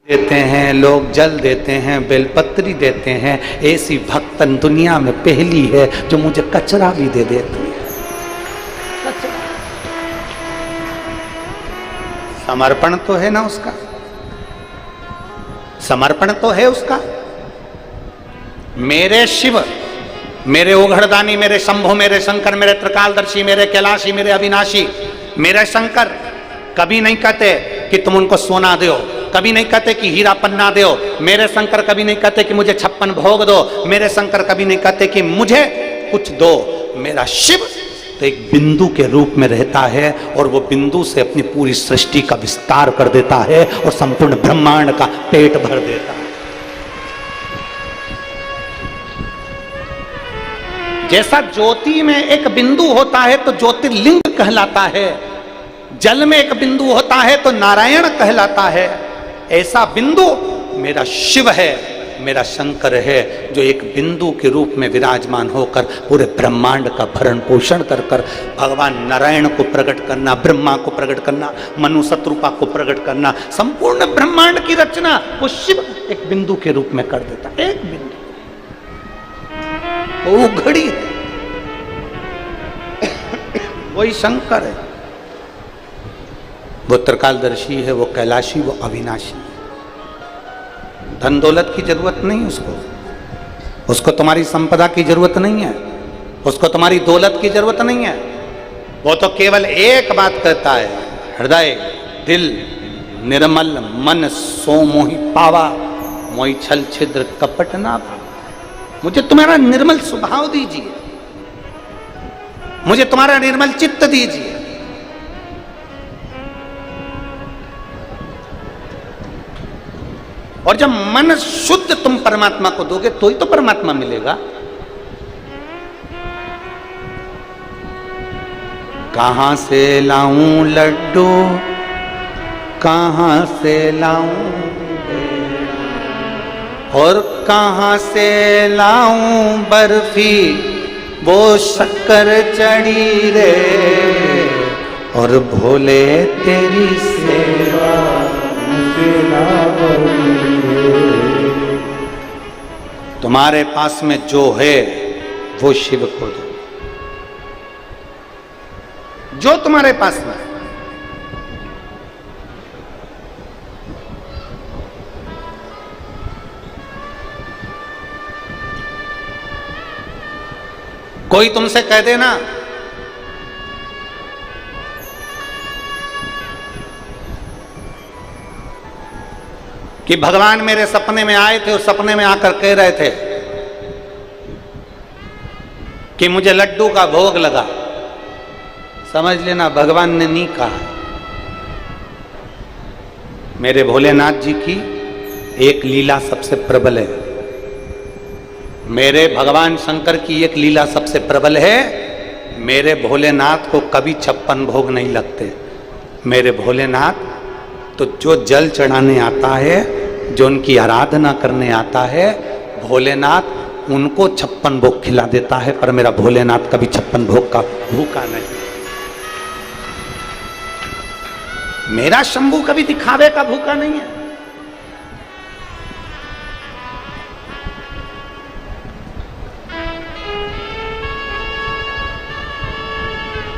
देते हैं लोग, जल देते हैं, बेलपत्री देते हैं। ऐसी भक्तन दुनिया में पहली है जो मुझे कचरा भी दे देती है। समर्पण तो है ना उसका, समर्पण तो है उसका। मेरे शिव, मेरे ओघड़दानी, मेरे शंभो, मेरे शंकर, मेरे त्रिकालदर्शी, मेरे कैलाशी, मेरे अविनाशी, मेरे शंकर कभी नहीं कहते कि तुम उनको सोना दो, कभी नहीं कहते कि हीरा पन्ना दो। मेरे शंकर कभी नहीं कहते कि मुझे 56 भोग दो। मेरे शंकर कभी नहीं कहते कि मुझे कुछ दो। मेरा शिव तो एक बिंदु के रूप में रहता है और वो बिंदु से अपनी पूरी सृष्टि का विस्तार कर देता है और संपूर्ण ब्रह्मांड का पेट भर देता है। जैसा ज्योति में एक बिंदु होता है तो ज्योतिर्लिंग कहलाता है, जल में एक बिंदु होता है तो नारायण कहलाता है, ऐसा बिंदु मेरा शिव है, मेरा शंकर है, जो एक बिंदु के रूप में विराजमान होकर पूरे ब्रह्मांड का भरण पोषण कर कर भगवान नारायण को प्रकट करना, ब्रह्मा को प्रकट करना, मनु शत्रुपा को प्रकट करना, संपूर्ण ब्रह्मांड की रचना वो शिव एक बिंदु के रूप में कर देता। एक बिंदु वो घड़ी है, वही शंकर है, वो त्रिकालदर्शी है, वो कैलाशी, वो अविनाशी। धन दौलत की जरूरत नहीं उसको, उसको तुम्हारी संपदा की जरूरत नहीं है, उसको तुम्हारी दौलत की जरूरत नहीं है। वो तो केवल एक बात कहता है, हृदय दिल निर्मल मन सो मोहि पावा, मोहि छल छिद्र कपट ना पावा। मुझे तुम्हारा निर्मल स्वभाव दीजिए, मुझे तुम्हारा निर्मल चित्त दीजिए। और जब मन शुद्ध तुम परमात्मा को दोगे तो ही तो परमात्मा मिलेगा। कहां से लाऊं लड्डू, कहां से लाऊं, और कहां से लाऊं बर्फी, वो शक्कर चढ़ी रे, और भोले तेरी सेवा तुम्हारे पास में जो है वो शिव को दो, जो तुम्हारे पास में। कोई तुमसे कह देना कि भगवान मेरे सपने में आए थे और सपने में आकर कह रहे थे कि मुझे लड्डू का भोग लगा, समझ लेना भगवान ने नहीं कहा। मेरे भोलेनाथ जी की एक लीला सबसे प्रबल है, मेरे भगवान शंकर की एक लीला सबसे प्रबल है। मेरे भोलेनाथ को कभी 56 भोग नहीं लगते। मेरे भोलेनाथ तो जो जल चढ़ाने आता है, जो उनकी आराधना करने आता है, भोलेनाथ उनको 56 भोग खिला देता है, पर मेरा भोलेनाथ कभी 56 भोग का भूखा नहीं। मेरा शंभू कभी दिखावे का भूखा नहीं है।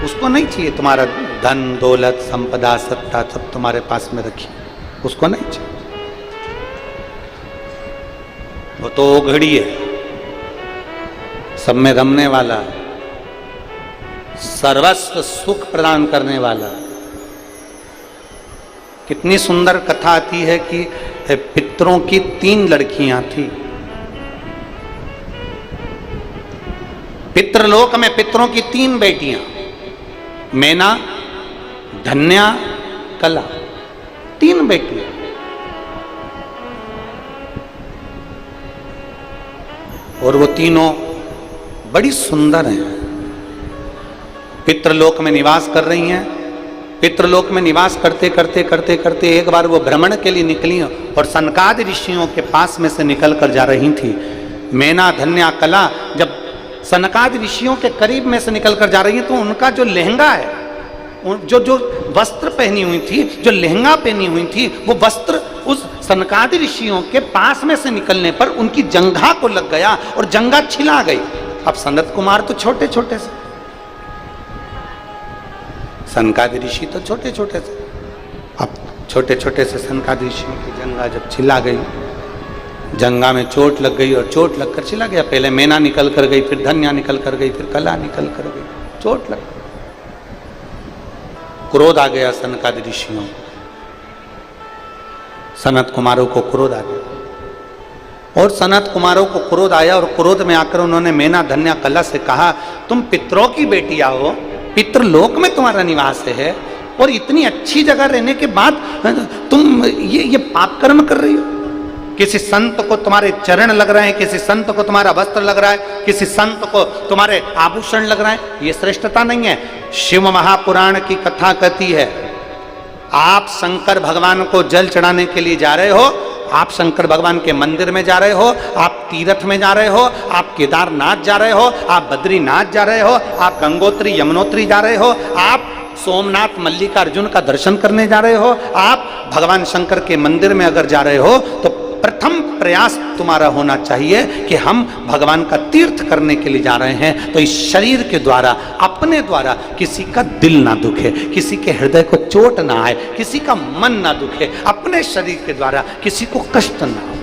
उसको नहीं चाहिए तुम्हारा धन दौलत संपदा सत्ता सब तुम्हारे पास में रखी, उसको नहीं चाहिए। वो तो घड़ी है, सब में रमने वाला, सर्वस्व सुख प्रदान करने वाला। कितनी सुंदर कथा आती है कि पितरों की 3 लड़कियां थी। पितृलोक में पितरों की 3 बेटियां, मैना, धन्या, कला, 3 बेटियां। और वो तीनों बड़ी सुंदर हैं, पितृलोक में निवास कर रही हैं। पितृलोक में निवास करते करते करते करते एक बार वो भ्रमण के लिए निकली और सनकादि ऋषियों के पास में से निकल कर जा रही थी। मैना, धन्या, कला जब सनकादि ऋषियों के करीब में से निकल कर जा रही हैं तो उनका जो लहंगा है, जो जो वस्त्र पहनी हुई थी, जो लहंगा पहनी हुई थी, वो वस्त्र उस सनकादि ऋषियों के पास में से निकलने पर उनकी जंघा को लग गया और जंघा छिला गई। अब सनत कुमार तो छोटे छोटे से, सनकादि ऋषि तो छोटे छोटे से, अब छोटे छोटे से सनकादि ऋषियों की जंघा जब छिला गई, जंघा में चोट लग गई और चोट लगकर छिला गया। पहले मैना निकल कर गई, फिर धन्या निकल कर गई, फिर कला निकल कर गई, चोट लग गई। क्रोध आ गया सनकादि ऋषियों, सनत कुमारों को क्रोध आ गया और सनत कुमारों को क्रोध आया और क्रोध में आकर उन्होंने मैना धन्या कला से कहा, तुम पितरों की बेटियां हो, पितृलोक में तुम्हारा निवास है और इतनी अच्छी जगह रहने के बाद तुम ये पाप कर्म कर रही हो। किसी संत को तुम्हारे चरण लग रहे हैं, किसी संत को तुम्हारा वस्त्र लग रहा है, किसी संत को तुम्हारे आभूषण लग रहा है, ये श्रेष्ठता नहीं है। शिव महापुराण की कथा कहती है, आप शंकर भगवान को जल चढ़ाने के लिए जा रहे हो, आप शंकर भगवान के मंदिर में जा रहे हो, आप तीर्थ में जा रहे हो, आप केदारनाथ जा रहे हो, आप बद्रीनाथ जा रहे हो, आप गंगोत्री यमुनोत्री जा रहे हो, आप सोमनाथ मल्लिकार्जुन का दर्शन करने जा रहे हो, आप भगवान शंकर के मंदिर में अगर जा रहे हो तो प्रथम प्रयास तुम्हारा होना चाहिए कि हम भगवान का तीर्थ करने के लिए जा रहे हैं, तो इस शरीर के द्वारा, अपने द्वारा किसी का दिल ना दुखे, किसी के हृदय को चोट ना आए, किसी का मन ना दुखे, अपने शरीर के द्वारा किसी को कष्ट ना हो।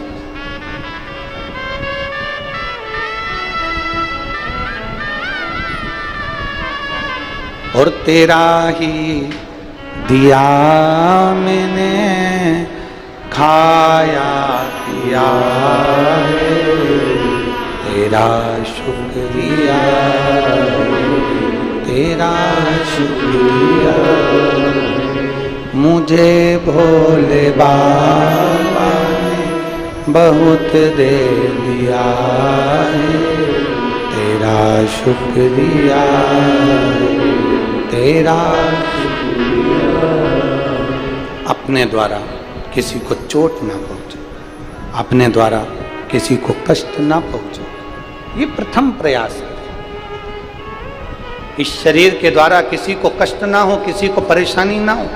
और तेरा ही दिया मैंने खाया पिया है, तेरा शुक्रिया, तेरा शुक्रिया, मुझे भोले बाबा ने बहुत दे दिया है, तेरा शुक्रिया, तेरा शुक्रिया। अपने द्वारा किसी को चोट ना पहुंचे, अपने द्वारा किसी को कष्ट ना पहुंचे, ये प्रथम प्रयास है। इस शरीर के द्वारा किसी को कष्ट ना हो, किसी को परेशानी ना हो।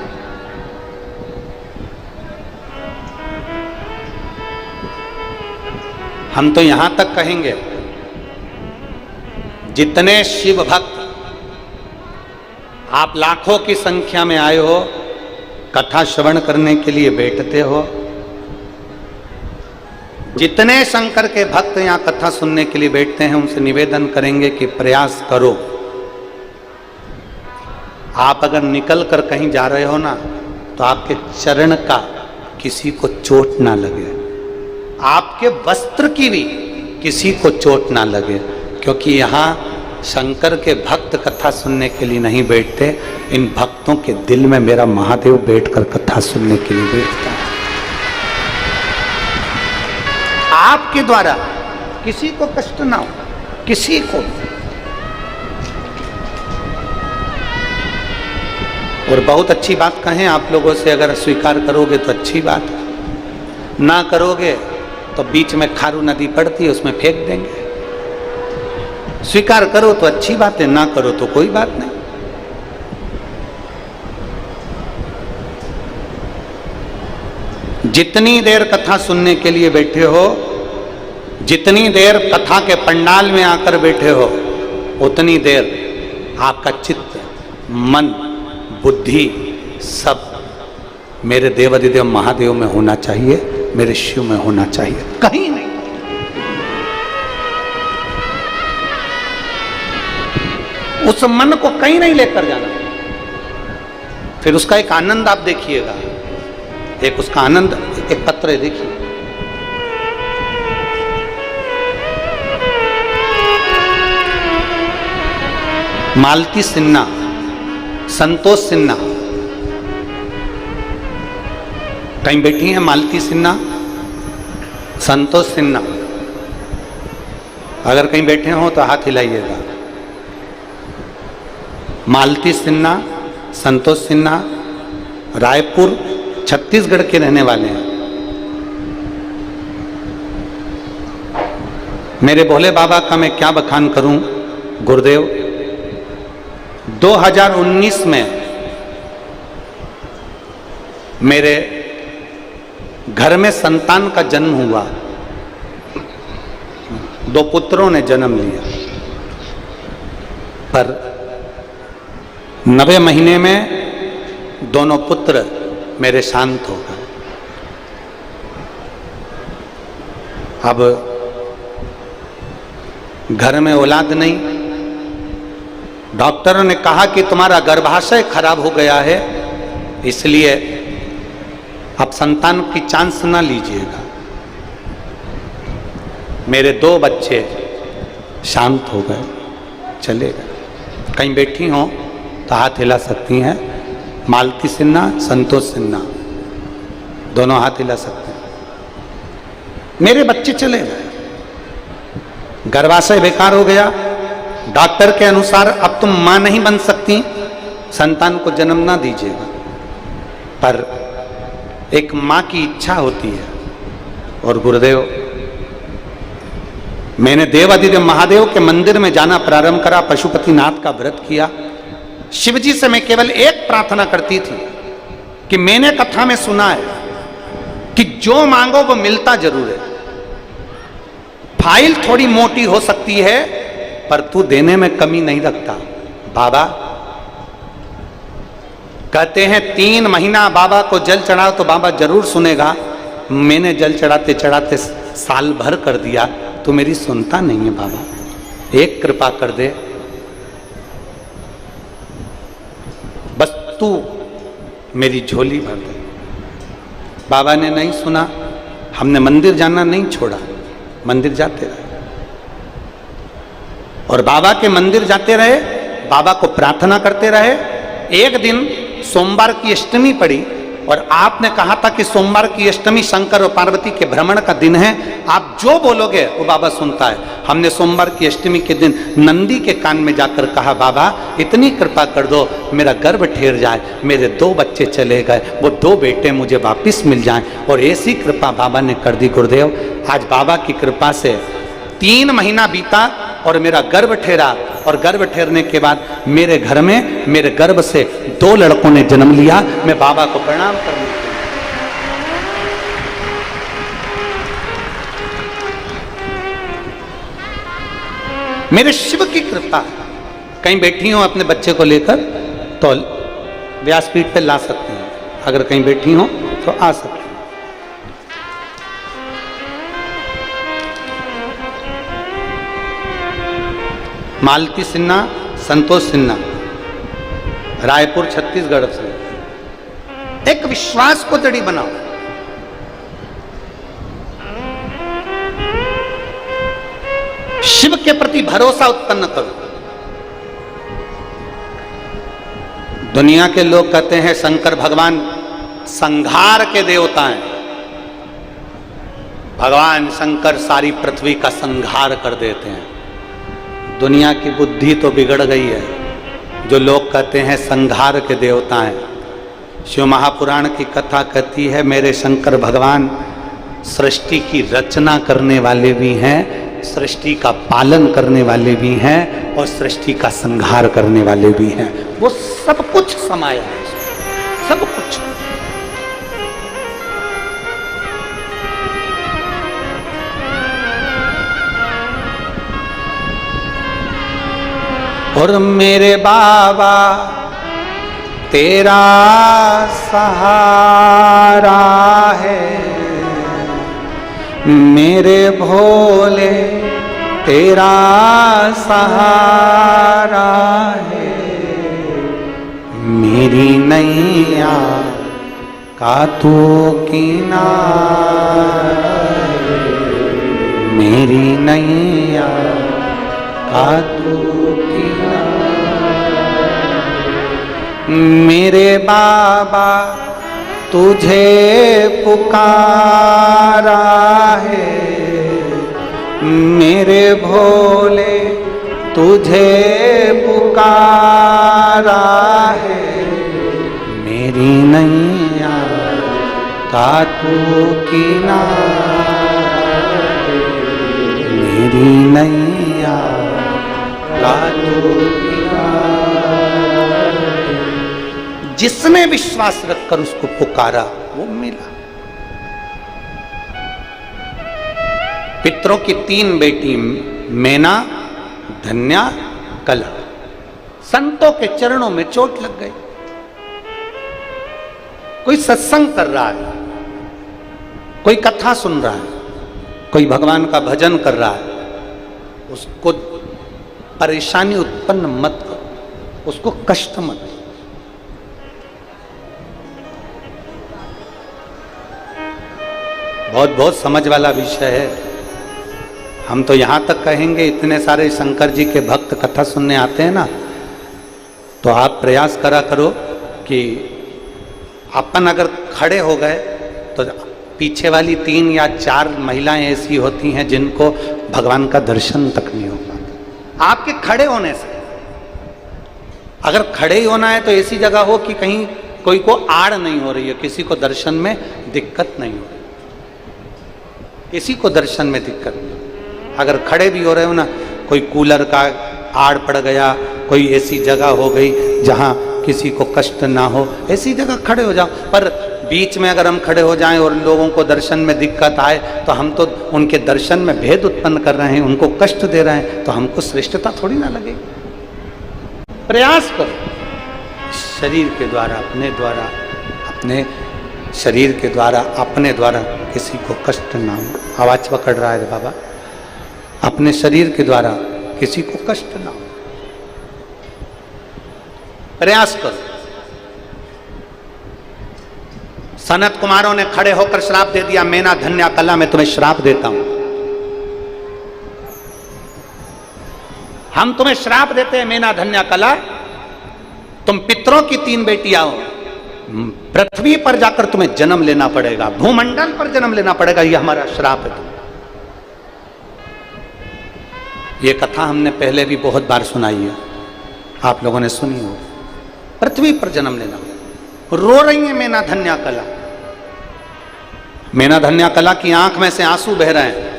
हम तो यहां तक कहेंगे, जितने शिव भक्त आप लाखों की संख्या में आए हो, कथा श्रवण करने के लिए बैठते हो, जितने शंकर के भक्त यहाँ कथा सुनने के लिए बैठते हैं, उनसे निवेदन करेंगे कि प्रयास करो, आप अगर निकल कर कहीं जा रहे हो ना, तो आपके चरण का किसी को चोट ना लगे, आपके वस्त्र की भी किसी को चोट ना लगे, क्योंकि यहाँ शंकर के भक्त कथा सुनने के लिए नहीं बैठते, इन भक्तों के दिल में मेरा महादेव बैठकर कथा सुनने के लिए बैठता है। आपके द्वारा किसी को कष्ट ना हो, किसी को। और बहुत अच्छी बात कहें आप लोगों से, अगर स्वीकार करोगे तो अच्छी बात, ना करोगे तो बीच में खारू नदी पड़ती है, उसमें फेंक देंगे। स्वीकार करो तो अच्छी बात है, ना करो तो कोई बात नहीं। जितनी देर कथा सुनने के लिए बैठे हो, जितनी देर कथा के पंडाल में आकर बैठे हो, उतनी देर आपका चित्त, मन, बुद्धि सब मेरे देवाधिदेव महादेव में होना चाहिए, मेरे शिव में होना चाहिए, कहीं नहीं। उस मन को कहीं नहीं लेकर जाना। फिर उसका एक आनंद आप देखिएगा, एक उसका आनंद, एक पत्र है, देखिए, मालती सिन्हा, संतोष सिन्हा, कहीं बैठी हैं मालती सिन्हा, संतोष सिन्हा, अगर कहीं बैठे हो तो हाथ हिलाइएगा। मालती सिन्हा, संतोष सिन्हा रायपुर छत्तीसगढ़ के रहने वाले हैं। मेरे भोले बाबा का मैं क्या बखान करूं गुरुदेव। 2019 में मेरे घर में संतान का जन्म हुआ, 2 पुत्रों ने जन्म लिया, पर 9वें महीने में दोनों पुत्र मेरे शांत हो गए। अब घर में औलाद नहीं, डॉक्टरों ने कहा कि तुम्हारा गर्भाशय खराब हो गया है, इसलिए अब संतान की चांस ना लीजिएगा। मेरे 2 बच्चे शांत हो गए, चले गए। कहीं बैठी हो तो हाथ हिला सकती हैं, मालती सिन्हा, संतोष सिन्हा, दोनों हाथ हिला सकते हैं। मेरे बच्चे चले गए, गर्भाशय बेकार हो गया। डॉक्टर के अनुसार अब तुम मां नहीं बन सकती, संतान को जन्म ना दीजिएगा। पर एक मां की इच्छा होती है। और गुरुदेव, मैंने देवाधिदेव महादेव के मंदिर में जाना प्रारंभ करा, पशुपतिनाथ का व्रत किया। शिवजी से मैं केवल एक प्रार्थना करती थी कि मैंने कथा में सुना है कि जो मांगो वो मिलता जरूर है। फाइल थोड़ी मोटी हो सकती है पर तू देने में कमी नहीं रखता। बाबा कहते हैं 3 महीना बाबा को जल चढ़ाओ तो बाबा जरूर सुनेगा। मैंने जल चढ़ाते चढ़ाते साल भर कर दिया तो मेरी सुनता नहीं है। बाबा एक कृपा कर दे, बस तू मेरी झोली भर दे। बाबा ने नहीं सुना, हमने मंदिर जाना नहीं छोड़ा, मंदिर जाते रहे। और बाबा के मंदिर जाते रहे, बाबा को प्रार्थना करते रहे। एक दिन सोमवार की अष्टमी पड़ी और आपने कहा था कि सोमवार की अष्टमी शंकर और पार्वती के भ्रमण का दिन है, आप जो बोलोगे वो बाबा सुनता है। हमने सोमवार की अष्टमी के दिन नंदी के कान में जाकर कहा, बाबा इतनी कृपा कर दो मेरा गर्भ ठहर जाए, मेरे 2 बच्चे चले गए, वो 2 बेटे मुझे वापिस मिल जाएं। और ऐसी कृपा बाबा ने कर दी। गुरुदेव, आज बाबा की कृपा से 3 महीना बीता और मेरा गर्भ ठहरा। और गर्भ ठहरने के बाद मेरे घर में मेरे गर्भ से 2 लड़कों ने जन्म लिया। मैं बाबा को प्रणाम करने मेरे शिव की कृपा। कहीं बैठी हो अपने बच्चे को लेकर तो व्यासपीठ पे ला सकती हैं, अगर कहीं बैठी हो तो आ सकती हैं। मालती सिन्हा, संतोष सिन्हा, रायपुर छत्तीसगढ़ से। एक विश्वास को जड़ी बनाओ। शिव के प्रति भरोसा उत्पन्न करो। दुनिया के लोग कहते हैं शंकर भगवान संहार के देवता हैं। भगवान शंकर सारी पृथ्वी का संहार कर देते हैं। दुनिया की बुद्धि तो बिगड़ गई है। जो लोग कहते हैं संहार के देवता हैं। शिव महापुराण की कथा कहती है मेरे शंकर भगवान सृष्टि की रचना करने वाले भी हैं, सृष्टि का पालन करने वाले भी हैं और सृष्टि का संहार करने वाले भी हैं। वो सब कुछ समाया है, सब कुछ। और मेरे बाबा तेरा सहारा है, मेरे भोले तेरा सहारा है, मेरी नैया का तू किनारा है, मेरी नैया का तू मेरे बाबा तुझे पुकारा है, मेरे भोले तुझे पुकारा है, मेरी नैया का तू किनारा है, मेरी नैया का तू जिसने विश्वास रखकर उसको पुकारा वो मिला। पितरों की 3 बेटी मैना, धन्या, कला, संतों के चरणों में चोट लग गई। कोई सत्संग कर रहा है, कोई कथा सुन रहा है, कोई भगवान का भजन कर रहा है, उसको परेशानी उत्पन्न मत करो, उसको कष्ट मत दो। बहुत बहुत समझ वाला विषय है। हम तो यहां तक कहेंगे, इतने सारे शंकर जी के भक्त कथा सुनने आते हैं ना, तो आप प्रयास करा करो कि अपन अगर खड़े हो गए तो पीछे वाली 3 या 4 महिलाएं ऐसी होती हैं जिनको भगवान का दर्शन तक नहीं हो पाता आपके खड़े होने से। अगर खड़े ही होना है तो ऐसी जगह हो कि कहीं कोई को आड़ नहीं हो रही है, किसी को दर्शन में दिक्कत नहीं हो रही, किसी को दर्शन में दिक्कत नहीं। अगर खड़े भी हो रहे हो ना, कोई कूलर का आड़ पड़ गया, कोई ऐसी जगह हो गई जहां किसी को कष्ट ना हो, ऐसी जगह खड़े हो जाओ। पर बीच में अगर हम खड़े हो जाएं और लोगों को दर्शन में दिक्कत आए तो हम तो उनके दर्शन में भेद उत्पन्न कर रहे हैं, उनको कष्ट दे रहे हैं, तो हमको श्रेष्ठता थोड़ी ना लगेगी। प्रयास करो शरीर के द्वारा, अपने शरीर के द्वारा, अपने द्वारा किसी को कष्ट ना हो। आवाज पकड़ रहा है बाबा, अपने शरीर के द्वारा किसी को कष्ट ना हो, प्रयास करो। सनत कुमारों ने खड़े होकर श्राप दे दिया, मैना, धन्या, कला, मैं तुम्हें श्राप देता हूं। हम तुम्हें श्राप देते हैं मैना, धन्या, कला, तुम पितरों की 3 बेटियां हो, पृथ्वी पर जाकर तुम्हें जन्म लेना पड़ेगा, भूमंडल पर जन्म लेना पड़ेगा, यह हमारा श्राप है। यह कथा हमने पहले भी बहुत बार सुनाई है, आप लोगों ने सुनी हो। पृथ्वी पर जन्म लेना, रो रही है मैना, धन्या, कला। मैना, धन्या, कला की आंख में से आंसू बह रहे हैं,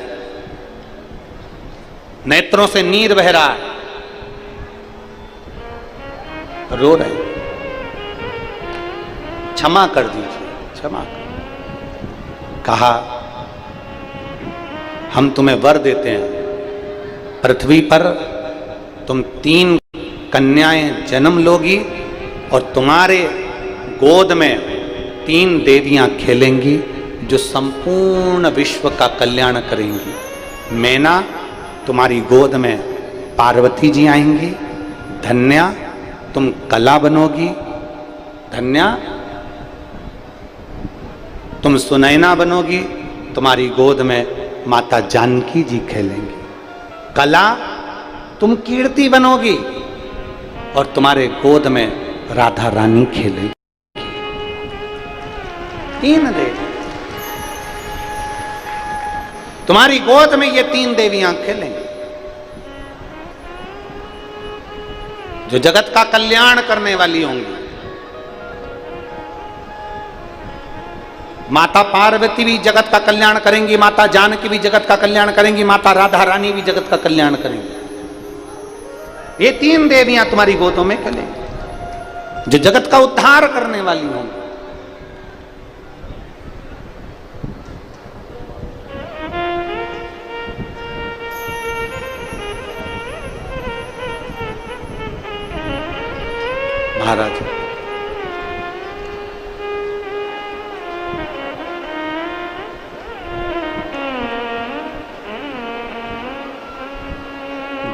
नेत्रों से नीर बह रहा है, रो रहे हैं। क्षमा कर दीजिए, क्षमा कर। कहा हम तुम्हें वर देते हैं, पृथ्वी पर तुम 3 कन्याएं जन्म लोगी और तुम्हारे गोद में 3 देवियां खेलेंगी जो संपूर्ण विश्व का कल्याण करेंगी। मैना, तुम्हारी गोद में पार्वती जी आएंगी, धन्या, तुम कला बनोगी, धन्या, तुम सुनैना बनोगी, तुम्हारी गोद में माता जानकी जी खेलेंगी, कला, तुम कीर्ति बनोगी और तुम्हारे गोद में राधा रानी खेलेगी। 3 देवी तुम्हारी गोद में, ये 3 देवियां खेलेंगी जो जगत का कल्याण करने वाली होंगी। माता पार्वती भी जगत का कल्याण करेंगी, माता जानकी भी जगत का कल्याण करेंगी, माता राधा रानी भी जगत का कल्याण करेंगी। ये 3 देवियां तुम्हारी गोदों में खेलेंगी जो जगत का उद्धार करने वाली होंगी। महाराज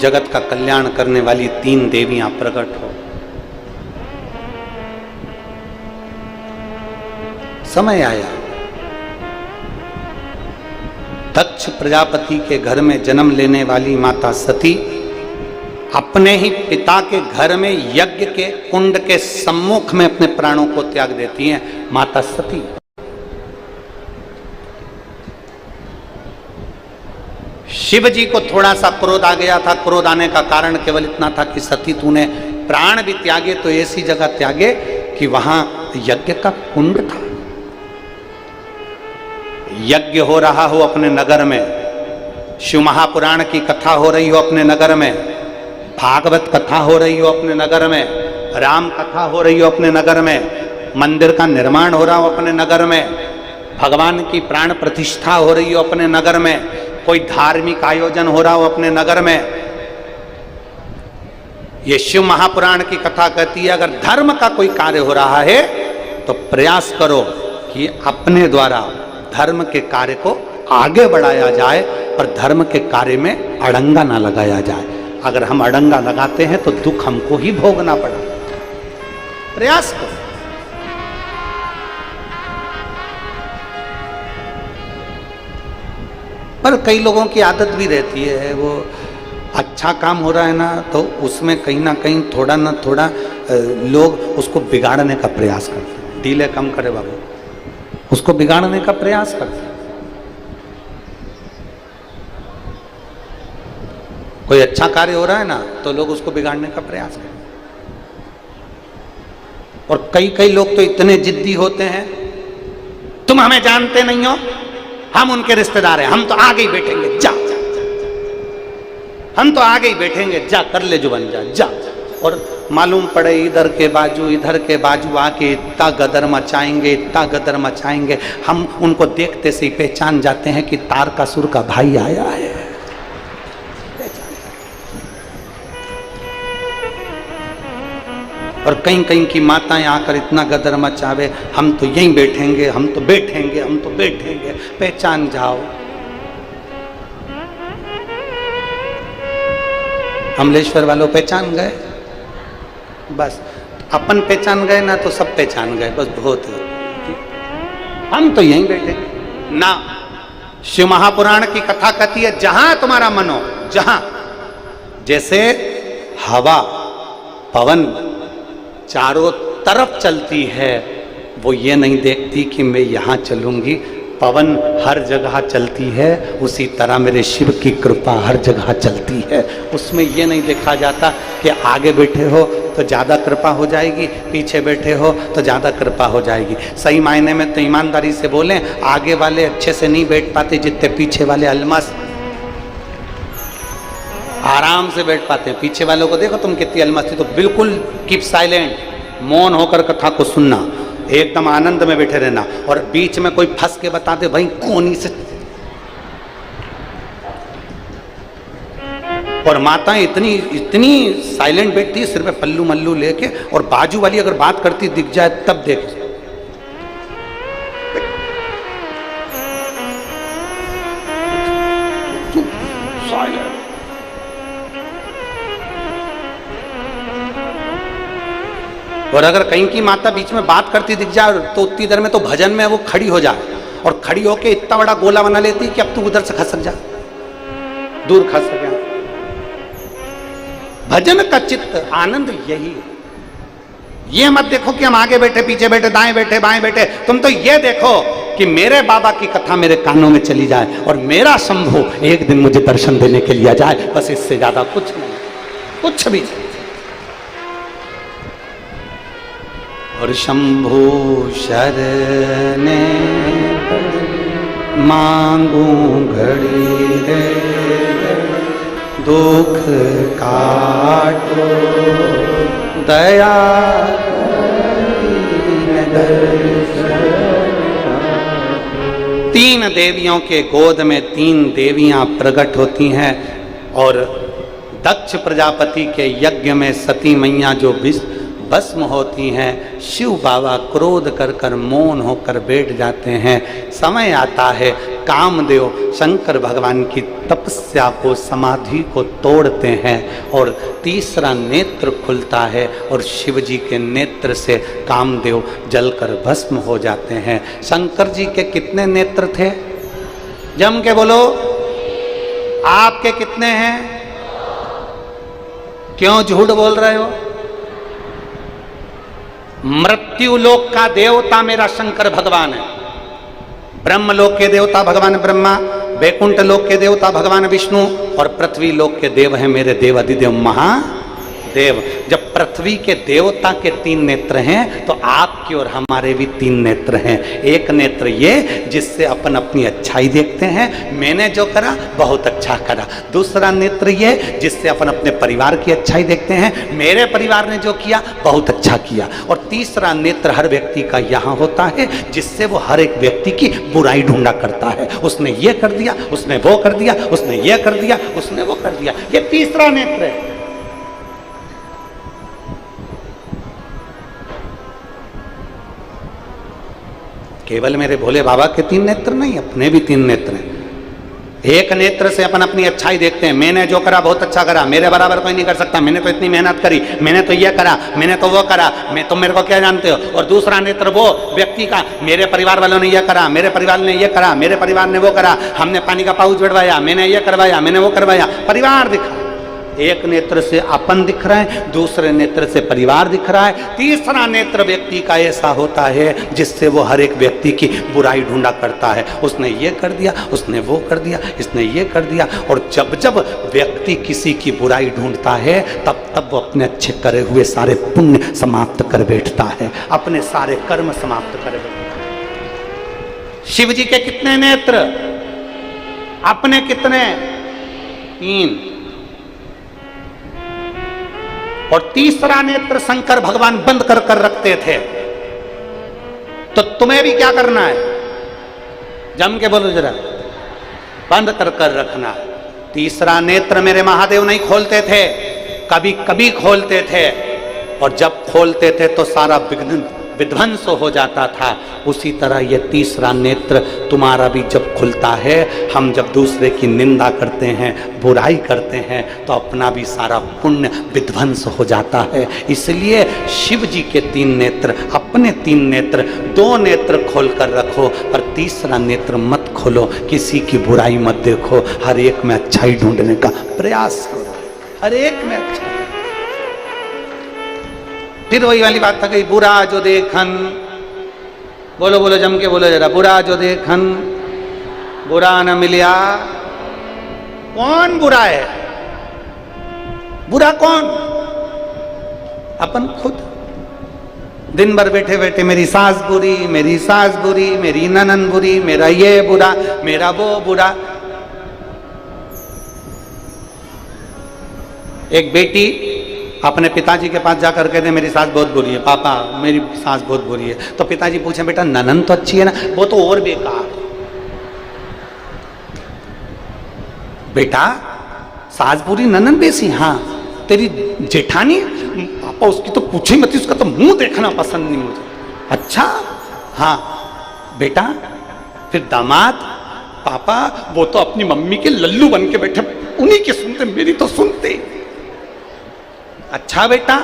जगत का कल्याण करने वाली 3 देवियां प्रकट हो। समय आया, दक्ष प्रजापति के घर में जन्म लेने वाली माता सती अपने ही पिता के घर में यज्ञ के कुंड के सम्मुख में अपने प्राणों को त्याग देती हैं। माता सती शिव जी को थोड़ा सा क्रोध आ गया था। क्रोध आने का कारण केवल इतना था कि सती तूने प्राण भी त्यागे तो ऐसी जगह त्यागे कि वहां यज्ञ का कुंड था, यज्ञ हो रहा हो अपने नगर में, शिव महापुराण की कथा हो रही हो अपने नगर में, भागवत कथा हो रही हो अपने नगर में, राम कथा हो रही हो अपने नगर में, मंदिर का निर्माण हो रहा हो अपने नगर में, भगवान की प्राण प्रतिष्ठा हो रही हो अपने नगर में, कोई धार्मिक आयोजन हो रहा हो अपने नगर में। ये शिव महापुराण की कथा कहती है अगर धर्म का कोई कार्य हो रहा है तो प्रयास करो कि अपने द्वारा धर्म के कार्य को आगे बढ़ाया जाए, पर धर्म के कार्य में अड़ंगा ना लगाया जाए। अगर हम अड़ंगा लगाते हैं तो दुख हमको ही भोगना पड़ा। प्रयास करो। पर कई लोगों की आदत भी रहती है, वो अच्छा काम हो रहा है ना तो उसमें कहीं ना कहीं थोड़ा ना थोड़ा लोग उसको बिगाड़ने का प्रयास करते हैं। डीले कम करे बाबू, उसको बिगाड़ने का प्रयास करते हैं। कोई अच्छा कार्य हो रहा है ना तो लोग उसको बिगाड़ने का प्रयास करते हैं। और कई लोग तो इतने जिद्दी होते हैं, तुम हमें जानते नहीं हो, हम उनके रिश्तेदार हैं, हम तो आगे ही बैठेंगे, जा हम तो आगे ही बैठेंगे, जा कर ले जो बन जा। और मालूम पड़े इधर के बाजू आके इतना गदर मचाएंगे, इतना गदर मचाएंगे, हम उनको देखते से ही पहचान जाते हैं कि तारकासुर का भाई आया है। और कहीं की माताएं आकर इतना गदर मचावे, हम तो यहीं बैठेंगे, हम तो बैठेंगे, पहचान जाओ। अमलेश्वर वालों पहचान गए, बस अपन पहचान गए ना तो सब पहचान गए, बस बहुत है। हम तो यहीं बैठेंगे ना। शिव महापुराण की कथा कहती है जहां तुम्हारा मन हो, जहां जैसे हवा पवन चारों तरफ चलती है, वो ये नहीं देखती कि मैं यहाँ चलूँगी, पवन हर जगह चलती है, उसी तरह मेरे शिव की कृपा हर जगह चलती है। उसमें ये नहीं देखा जाता कि आगे बैठे हो तो ज़्यादा कृपा हो जाएगी, पीछे बैठे हो तो ज़्यादा कृपा हो जाएगी। सही मायने में तो ईमानदारी से बोलें, आगे वाले अच्छे से नहीं बैठ पाते जितने पीछे वाले अलमस्त आराम से बैठ पाते हैं। पीछे वालों को देखो तुम कितनी अलमस्ती, तो बिल्कुल कीप साइलेंट, मौन होकर कथा को सुनना, एकदम आनंद में बैठे रहना। और बीच में कोई फंस के बता दे भाई कोनी से। और माताएं इतनी साइलेंट बैठती है, सिर पे पल्लू मल्लू लेके, और बाजू वाली अगर बात करती दिख जाए तब देख। और अगर कहीं की माता बीच में बात करती दिख जाए तो उतनी देर में तो भजन में वो खड़ी हो जाए, और खड़ी होके इतना बड़ा गोला बना लेती कि अब तू उधर से खसक जा, दूर खसक जा। भजन का चित्त आनंद यही है। ये मत देखो कि हम आगे बैठे, पीछे बैठे, दाएं बैठे, बाएं बैठे, तुम तो ये देखो कि मेरे बाबा की कथा मेरे कानों में चली जाए और मेरा शंभू एक दिन मुझे दर्शन देने के लिए जाए, बस इससे ज्यादा कुछ नहीं, कुछ भी। और शंभु शरणे मांगू घड़ी रे, दुख काटो दया तीन देवियों के गोद में तीन देवियां प्रकट होती हैं, और दक्ष प्रजापति के यज्ञ में सती मैया जो भस्म होती हैं, शिव बाबा क्रोध कर कर मौन होकर बैठ जाते हैं। समय आता है कामदेव शंकर भगवान की तपस्या को, समाधि को तोड़ते हैं और तीसरा नेत्र खुलता है, और शिव जी के नेत्र से कामदेव जलकर भस्म हो जाते हैं। शंकर जी के कितने नेत्र थे? जम के बोलो, आपके कितने हैं? क्यों झूठ बोल रहे हो? मृत्यु लोक का देवता मेरा शंकर भगवान है, ब्रह्म लोक के देवता भगवान ब्रह्मा, वैकुंठ लोक के देवता भगवान विष्णु, और पृथ्वी लोक के देव हैं मेरे देवाधिदेव महादेव। देव। जब पृथ्वी के देवता के 3 नेत्र हैं तो आपके और हमारे भी 3 नेत्र हैं। एक नेत्र ये जिससे अपन अपनी अच्छाई देखते हैं, मैंने जो करा बहुत अच्छा करा। दूसरा नेत्र ये जिससे अपन अपने परिवार की अच्छाई देखते हैं, मेरे परिवार ने जो किया बहुत अच्छा किया। और तीसरा नेत्र हर व्यक्ति का यहाँ होता है जिससे वो हर एक व्यक्ति की बुराई ढूंढा करता है। उसने ये कर दिया, उसने वो कर दिया, उसने ये कर दिया, उसने वो कर दिया। ये तीसरा नेत्र है। केवल मेरे भोले बाबा के 3 नेत्र नहीं, अपने भी 3 नेत्र हैं। एक नेत्र से अपन अपनी अच्छाई देखते हैं, मैंने जो करा बहुत अच्छा करा, मेरे बराबर कोई नहीं कर सकता, मैंने तो इतनी मेहनत करी, मैंने तो ये करा, मैंने तो वो करा, मैं तो मेरे को क्या जानते हो। और दूसरा नेत्र वो व्यक्ति का, मेरे परिवार वालों ने ये करा, मेरे परिवार ने ये करा, मेरे परिवार ने वो करा, हमने पानी का पाउच बढ़वाया, मैंने ये करवाया, मैंने वो करवाया, परिवार दिखा। एक नेत्र से अपन दिख रहा है, दूसरे नेत्र से परिवार दिख रहा है, तीसरा नेत्र व्यक्ति का ऐसा होता है जिससे वो हर एक व्यक्ति की बुराई ढूंढा करता है। उसने ये कर दिया, उसने वो कर दिया, इसने ये कर दिया। और जब जब व्यक्ति किसी की बुराई ढूंढता है तब तब वो अपने अच्छे करे हुए सारे पुण्य समाप्त कर बैठता है, अपने सारे कर्म समाप्त कर बैठता है। शिव जी के कितने नेत्र, अपने कितने? 3। और तीसरा नेत्र शंकर भगवान बंद कर कर रखते थे। तो तुम्हें भी क्या करना है? जम के बोलो जरा, बंद कर कर रखना। तीसरा नेत्र मेरे महादेव नहीं खोलते थे, कभी कभी खोलते थे। और जब खोलते थे तो सारा विध्वंस हो जाता था। उसी तरह ये तीसरा नेत्र तुम्हारा भी जब खुलता है, हम जब दूसरे की निंदा करते हैं, बुराई करते हैं, तो अपना भी सारा पुण्य विध्वंस हो जाता है। इसलिए शिव जी के 3 नेत्र, अपने 3 नेत्र, 2 नेत्र खोल कर रखो, पर तीसरा नेत्र मत खोलो, किसी की बुराई मत देखो, हर एक में अच्छाई ढूंढने का प्रयास करो, हर एक में अच्छा। फिर वही वाली बात था कि बुरा जो देखन, बोलो बोलो जम के बोलो जरा, बुरा जो देखन बुरा न मिलिया। कौन बुरा है? बुरा कौन? अपन खुद। दिन भर बैठे बैठे मेरी सास बुरी, मेरी सास बुरी, मेरी ननन बुरी, मेरा ये बुरा, मेरा वो बुरा। एक बेटी अपने पिताजी के पास जाकर कहते मेरी सास बहुत बुरी है, पापा मेरी सास बहुत बुरी है। तो पिताजी पूछे बेटा ननन तो अच्छी है ना? वो तो और बेकार। बेटा सास बुरी ननन बेसी? हाँ। तेरी जेठानी? पापा उसकी तो पूछे मत, उसका तो मुंह देखना पसंद नहीं मुझे। अच्छा हाँ। बेटा फिर दामाद? पापा वो तो अपनी मम्मी के लल्लू बन के बैठे, उन्हीं के सुनते, मेरी तो सुनते। अच्छा बेटा,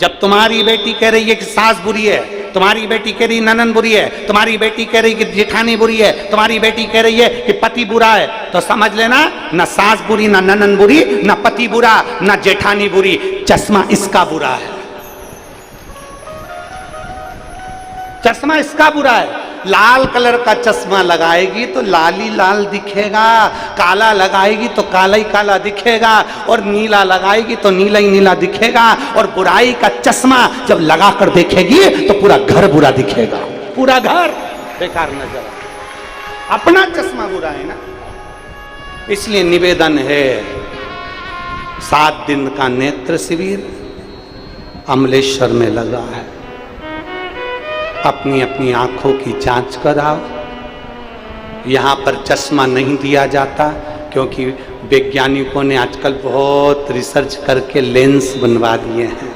जब तुम्हारी बेटी कह रही है कि सास बुरी है, तुम्हारी बेटी कह रही ननन बुरी है, तुम्हारी बेटी कह रही कि जेठानी बुरी है, तुम्हारी बेटी कह रही है कि पति बुरा है, तो समझ लेना ना सास बुरी, ना ननन बुरी, ना पति बुरा, ना जेठानी बुरी, चश्मा इसका बुरा है। चश्मा इसका बुरा है। लाल कलर का चश्मा लगाएगी तो लाल ही लाल दिखेगा, काला लगाएगी तो काला ही काला दिखेगा, और नीला लगाएगी तो नीला ही नीला दिखेगा। और बुराई का चश्मा जब लगा कर देखेगी तो पूरा घर बुरा दिखेगा, पूरा घर बेकार नजर आएगा। अपना चश्मा बुरा है ना। इसलिए निवेदन है, 7 दिन का नेत्र शिविर अमलेश्वर में लगा है। अपनी अपनी आंखों की जांच कराओ। यहाँ पर चश्मा नहीं दिया जाता क्योंकि वैज्ञानिकों ने आजकल बहुत रिसर्च करके लेंस बनवा दिए हैं,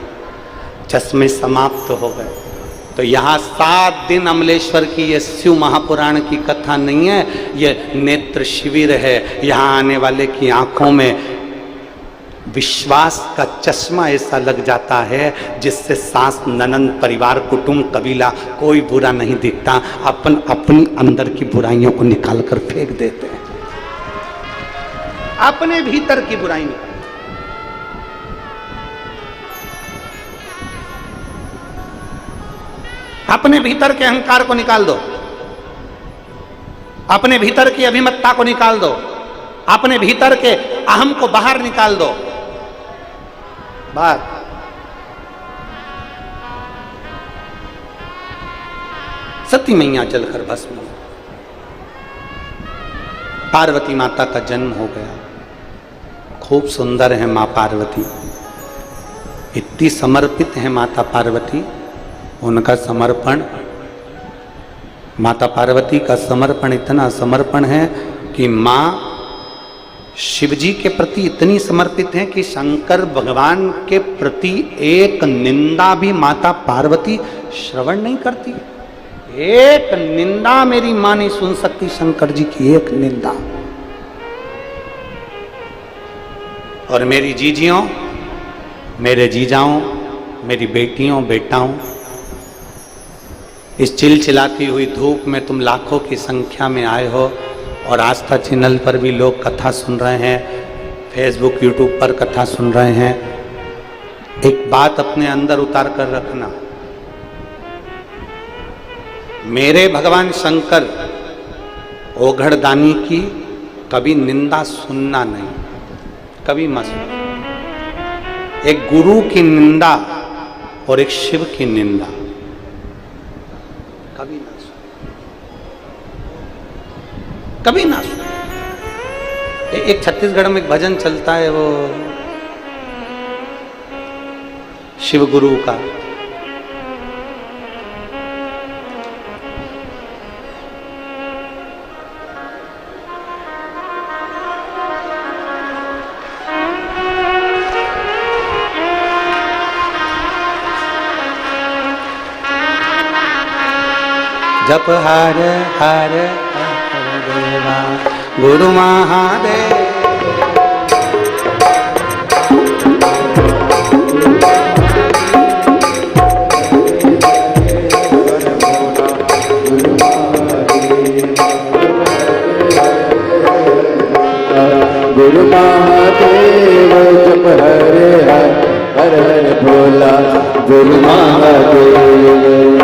चश्मे समाप्त हो गए। तो यहाँ 7 दिन अमलेश्वर की ये शिव महापुराण की कथा नहीं है, ये नेत्र शिविर है। यहाँ आने वाले की आंखों में विश्वास का चश्मा ऐसा लग जाता है जिससे सास ननन परिवार कुटुंब कबीला कोई बुरा नहीं दिखता। अपन अपनी अंदर की बुराइयों को निकाल कर फेंक देते हैं, अपने भीतर की बुराई निकाल। अपने भीतर के अहंकार को निकाल दो, अपने भीतर की अभिमत्ता को निकाल दो, अपने भीतर के अहम को बाहर निकाल दो। बात। सती मैया जलकर भस्म हुई। पार्वती माता का जन्म हो गया। खूब सुंदर है मां पार्वती, इतनी समर्पित है माता पार्वती। उनका समर्पण, माता पार्वती का समर्पण इतना समर्पण है कि मां शिवजी के प्रति इतनी समर्पित है कि शंकर भगवान के प्रति एक निंदा भी माता पार्वती श्रवण नहीं करती। एक निंदा मेरी मां नहीं सुन सकती, शंकर जी की एक निंदा। और मेरी जीजियों, मेरे जीजाओं, मेरी बेटियों बेटाओं, इस चिलचिलाती हुई धूप में तुम लाखों की संख्या में आए हो और आस्था चैनल पर भी लोग कथा सुन रहे हैं, फेसबुक यूट्यूब पर कथा सुन रहे हैं। एक बात अपने अंदर उतार कर रखना, मेरे भगवान शंकर ओघड़दानी की कभी निंदा सुनना नहीं, कभी मत सुनो। एक गुरु की निंदा और एक शिव की निंदा कभी ना सुनो, कभी ना सुनो। एक छत्तीसगढ़ में एक भजन चलता है, वो शिव गुरु का, जप हर हर देवा गुरु महादेव। गुरु महादेव जप हरे हर हर हर भोला गुरु महादेव।